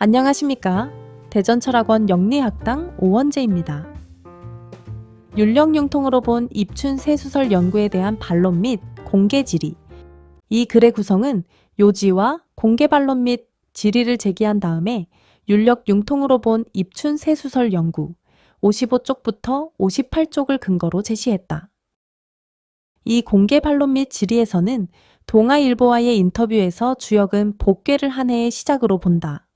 안녕하십니까? 대전철학원 영리학당 오원재입니다. 율령융통으로 본 입춘 새수설 연구에 대한 반론 및 공개 질의. 이 글의 구성은 요지와 공개 반론 및 질의를 제기한 다음에 율령융통으로 본 입춘 새수설 연구 55쪽부터 58쪽을 근거로 제시했다. 이 공개 반론 및 질의에서는 동아일보와의 인터뷰에서 주역은 복괴를 한 해의 시작으로 본다.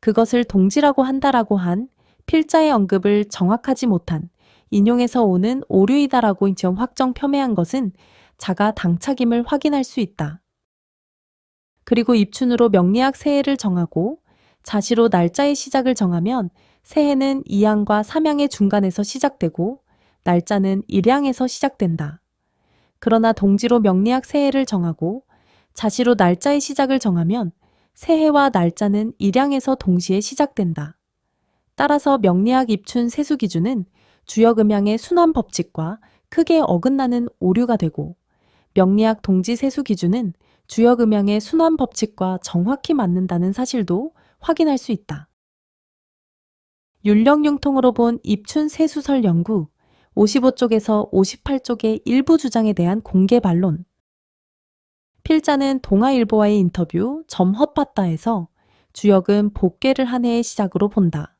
그것을 동지라고 한다라고 한 필자의 언급을 정확하지 못한 인용에서 오는 오류이다라고 지금 확정 폄훼한 것은 자가 당착임을 확인할 수 있다. 그리고 입춘으로 명리학 새해를 정하고 자시로 날짜의 시작을 정하면 새해는 이양과 삼양의 중간에서 시작되고 날짜는 일양에서 시작된다. 그러나 동지로 명리학 새해를 정하고 자시로 날짜의 시작을 정하면 새해와 날짜는 일양에서 동시에 시작된다. 따라서 명리학 입춘 세수 기준은 주역음양의 순환 법칙과 크게 어긋나는 오류가 되고 명리학 동지 세수 기준은 주역음양의 순환 법칙과 정확히 맞는다는 사실도 확인할 수 있다. 율령융통으로 본 입춘 세수설 연구 55쪽에서 58쪽의 일부 주장에 대한 공개 반론. 필자는 동아일보와의 인터뷰 점 헛봤다에서 주역은 복괴를 한 해의 시작으로 본다.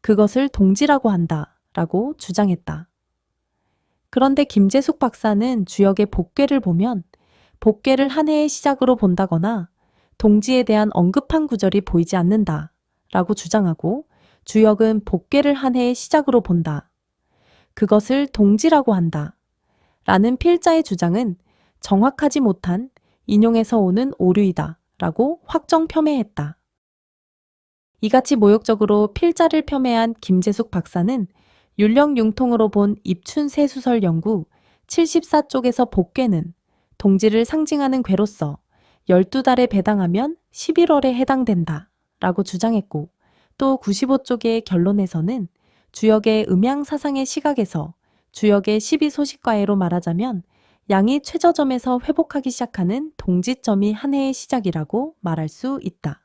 그것을 동지라고 한다 라고 주장했다. 그런데 김재숙 박사는 주역의 복괴를 보면 복괴를 한 해의 시작으로 본다거나 동지에 대한 언급한 구절이 보이지 않는다 라고 주장하고 주역은 복괴를 한 해의 시작으로 본다. 그것을 동지라고 한다 라는 필자의 주장은 정확하지 못한 인용에서 오는 오류이다 라고 확정 폄훼했다. 이같이 모욕적으로 필자를 폄훼한 김재숙 박사는 율령융통으로 본 입춘 새수설 연구 74쪽에서 복괴는 동지를 상징하는 괴로서 12달에 배당하면 11월에 해당된다 라고 주장했고 또 95쪽의 결론에서는 주역의 음양사상의 시각에서 주역의 12소식과해로 말하자면 양이 최저점에서 회복하기 시작하는 동지점이 한 해의 시작이라고 말할 수 있다.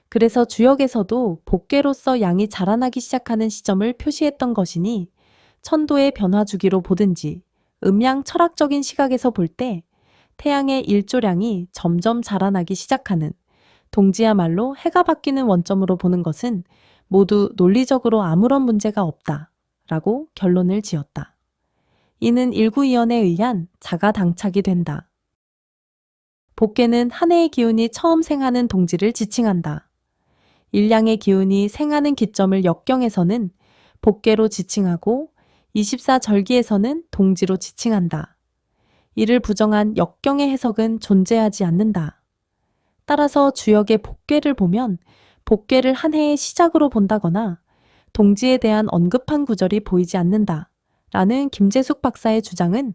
그래서 주역에서도 복괴로서 양이 자라나기 시작하는 시점을 표시했던 것이니 천도의 변화 주기로 보든지 음양 철학적인 시각에서 볼 때 태양의 일조량이 점점 자라나기 시작하는 동지야말로 해가 바뀌는 원점으로 보는 것은 모두 논리적으로 아무런 문제가 없다 라고 결론을 지었다. 이는 일구이연에 의한 자가 당착이 된다. 복괴는 한 해의 기운이 처음 생하는 동지를 지칭한다. 일량의 기운이 생하는 기점을 역경에서는 복괴로 지칭하고 24절기에서는 동지로 지칭한다. 이를 부정한 역경의 해석은 존재하지 않는다. 따라서 주역의 복괴를 보면 복괴를 한 해의 시작으로 본다거나 동지에 대한 언급한 구절이 보이지 않는다. 라는 김재숙 박사의 주장은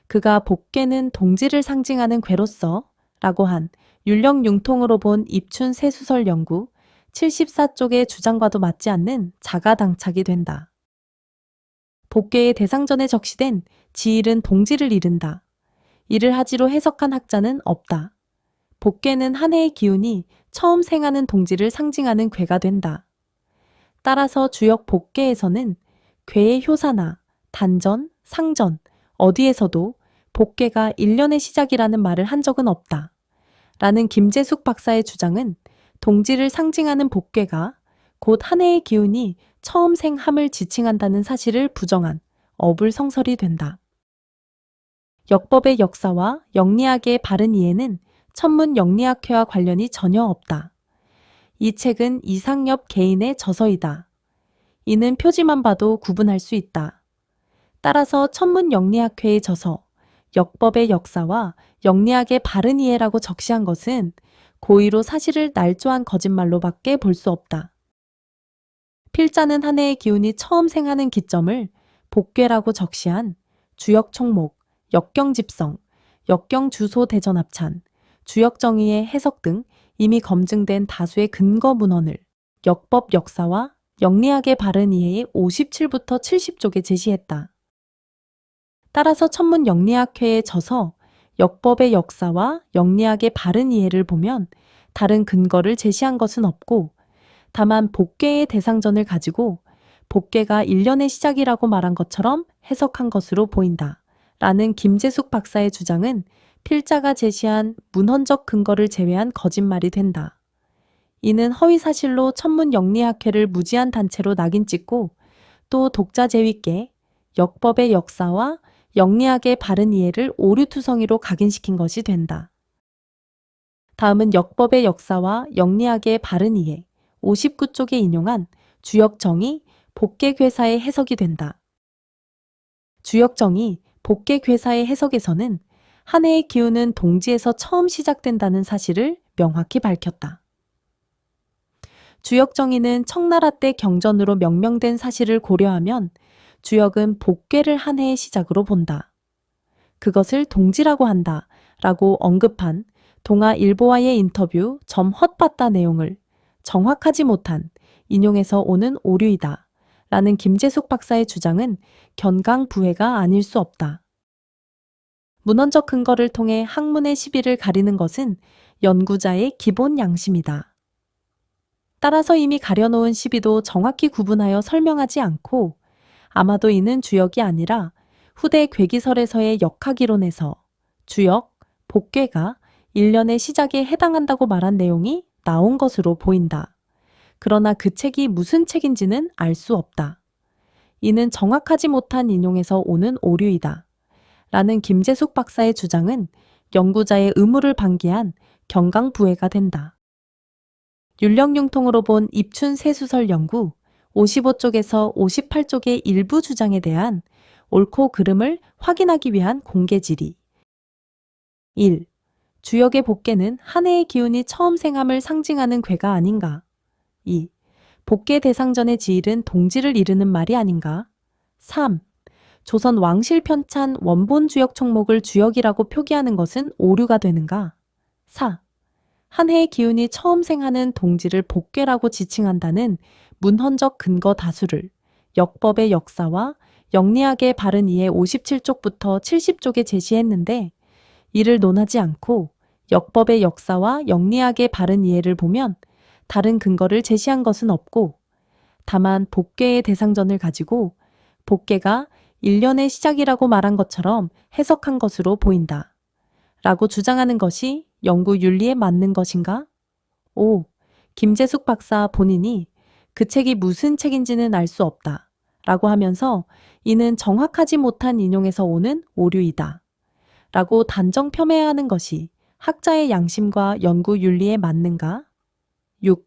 그가 복괴는 동지를 상징하는 괴로서 라고 한 율령융통으로 본 입춘 새수설 연구 74쪽의 주장과도 맞지 않는 자가당착이 된다. 복괴의 대상전에 적시된 지일은 동지를 이른다. 이를 하지로 해석한 학자는 없다. 복괴는 한 해의 기운이 처음 생하는 동지를 상징하는 괴가 된다. 따라서 주역 복괴에서는 괴의 효사나 단전, 상전, 어디에서도 복괴가 1년의 시작이라는 말을 한 적은 없다. 라는 김재숙 박사의 주장은 동지를 상징하는 복괴가 곧 한 해의 기운이 처음 생함을 지칭한다는 사실을 부정한 어불성설이 된다. 역법의 역사와 영리학의 바른 이해는 천문 영리학회와 관련이 전혀 없다. 이 책은 이상엽 개인의 저서이다. 이는 표지만 봐도 구분할 수 있다. 따라서 천문 영리학회의 저서, 역법의 역사와 영리학의 바른 이해라고 적시한 것은 고의로 사실을 날조한 거짓말로밖에 볼 수 없다. 필자는 한 해의 기운이 처음 생하는 기점을 복괴라고 적시한 주역 총목, 역경 집성, 역경 주소 대전 합찬, 주역 정의의 해석 등 이미 검증된 다수의 근거 문헌을 역법 역사와 영리학의 바른 이해의 57부터 70쪽에 제시했다. 따라서 천문 영리학회에 져서 역법의 역사와 영리학의 바른 이해를 보면 다른 근거를 제시한 것은 없고 다만 복괴의 대상전을 가지고 복괴가 일련의 시작이라고 말한 것처럼 해석한 것으로 보인다. 라는 김재숙 박사의 주장은 필자가 제시한 문헌적 근거를 제외한 거짓말이 된다. 이는 허위사실로 천문영리학회를 무지한 단체로 낙인 찍고 또 독자 제위께 역법의 역사와 영리학의 바른 이해를 오류투성이로 각인시킨 것이 된다. 다음은 역법의 역사와 영리학의 바른 이해 59쪽에 인용한 주역정의 복괴괴사의 해석이 된다. 주역정의 복괴괴사의 해석에서는 한 해의 기운은 동지에서 처음 시작된다는 사실을 명확히 밝혔다. 주역정의는 청나라 때 경전으로 명명된 사실을 고려하면 주역은 복괴를 한 해의 시작으로 본다. 그것을 동지라고 한다 라고 언급한 동아일보와의 인터뷰 점 헛봤다 내용을 정확하지 못한 인용에서 오는 오류이다 라는 김재숙 박사의 주장은 견강부회가 아닐 수 없다. 문헌적 근거를 통해 학문의 시비를 가리는 것은 연구자의 기본 양심이다. 따라서 이미 가려놓은 시비도 정확히 구분하여 설명하지 않고 아마도 이는 주역이 아니라 후대 괴기설에서의 역학이론에서 주역, 복괴가 일련의 시작에 해당한다고 말한 내용이 나온 것으로 보인다. 그러나 그 책이 무슨 책인지는 알 수 없다. 이는 정확하지 못한 인용에서 오는 오류이다. 라는 김재숙 박사의 주장은 연구자의 의무를 방기한 경강부회가 된다. 율령융통으로 본 입춘 세수설 연구 55쪽에서 58쪽의 일부 주장에 대한 옳고 그름을 확인하기 위한 공개 질의. 1. 주역의 복괴는 한 해의 기운이 처음 생함을 상징하는 괴가 아닌가? 2. 복괴 대상전의 지일은 동지를 이르는 말이 아닌가? 3. 조선 왕실 편찬 원본 주역 총목을 주역이라고 표기하는 것은 오류가 되는가? 4. 한 해의 기운이 처음 생하는 동지를 복괴라고 지칭한다는 문헌적 근거 다수를 역법의 역사와 영리학의 바른 이해 57쪽부터 70쪽에 제시했는데 이를 논하지 않고 역법의 역사와 영리학의 바른 이해를 보면 다른 근거를 제시한 것은 없고 다만 복괴의 대상전을 가지고 복괴가 일련의 시작이라고 말한 것처럼 해석한 것으로 보인다. 라고 주장하는 것이 연구 윤리에 맞는 것인가? 5. 김재숙 박사 본인이 그 책이 무슨 책인지는 알 수 없다. 라고 하면서 이는 정확하지 못한 인용에서 오는 오류이다. 라고 단정 폄훼하는 것이 학자의 양심과 연구 윤리에 맞는가? 6.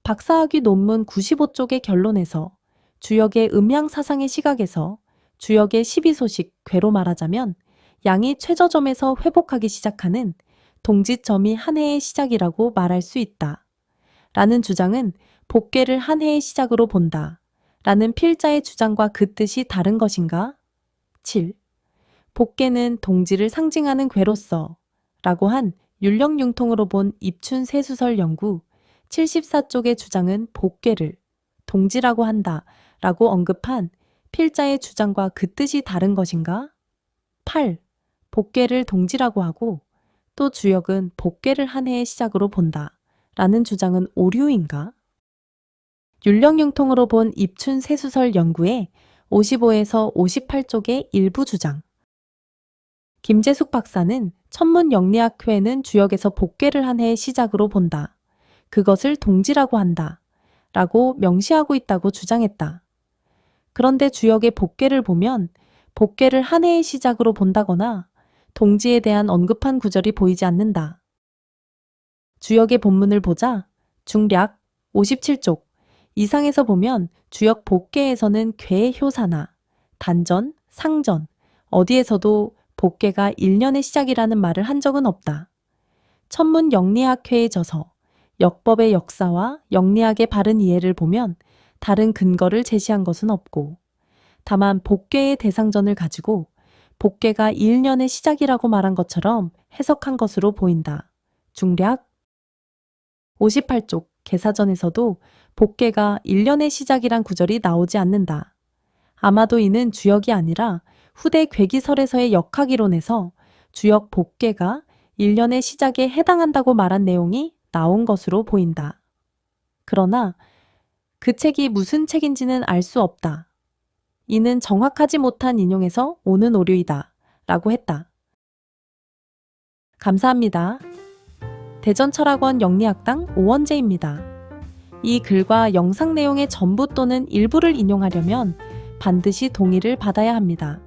박사학위 논문 95쪽의 결론에서 주역의 음양사상의 시각에서 주역의 12소식 괴로 말하자면 양이 최저점에서 회복하기 시작하는 동지점이 한 해의 시작이라고 말할 수 있다. 라는 주장은 복괴를 한 해의 시작으로 본다. 라는 필자의 주장과 그 뜻이 다른 것인가? 7. 복괴는 동지를 상징하는 괴로서 라고 한 율령융통으로 본 입춘 세수설 연구 74쪽의 주장은 복괴를 동지라고 한다 라고 언급한 필자의 주장과 그 뜻이 다른 것인가? 8. 복괴를 동지라고 하고 또 주역은 복괴를 한 해의 시작으로 본다 라는 주장은 오류인가? 율령융통으로 본 입춘 세수설 연구의 55에서 58쪽의 일부 주장. 김재숙 박사는 천문영리학회는 주역에서 복괴를 한 해의 시작으로 본다. 그것을 동지라고 한다. 라고 명시하고 있다고 주장했다. 그런데 주역의 복괴를 보면 복괴를 한 해의 시작으로 본다거나 동지에 대한 언급한 구절이 보이지 않는다. 주역의 본문을 보자 중략 57쪽 이상에서 보면 주역 복괴에서는 괴의 효사나 단전, 상전 어디에서도 복괴가 일련의 시작이라는 말을 한 적은 없다. 천문영리학회에 져서 역법의 역사와 영리학의 바른 이해를 보면 다른 근거를 제시한 것은 없고 다만 복괴의 대상전을 가지고 복괴가 일련의 시작이라고 말한 것처럼 해석한 것으로 보인다. 중략 58쪽 개사전에서도 복괴가 일련의 시작이란 구절이 나오지 않는다. 아마도 이는 주역이 아니라 후대 괴기설에서의 역학이론에서 주역 복괴가 일련의 시작에 해당한다고 말한 내용이 나온 것으로 보인다. 그러나 그 책이 무슨 책인지는 알 수 없다. 이는 정확하지 못한 인용에서 오는 오류이다. 라고 했다. 감사합니다. 대전철학원 영리학당 오원재입니다. 이 글과 영상 내용의 전부 또는 일부를 인용하려면 반드시 동의를 받아야 합니다.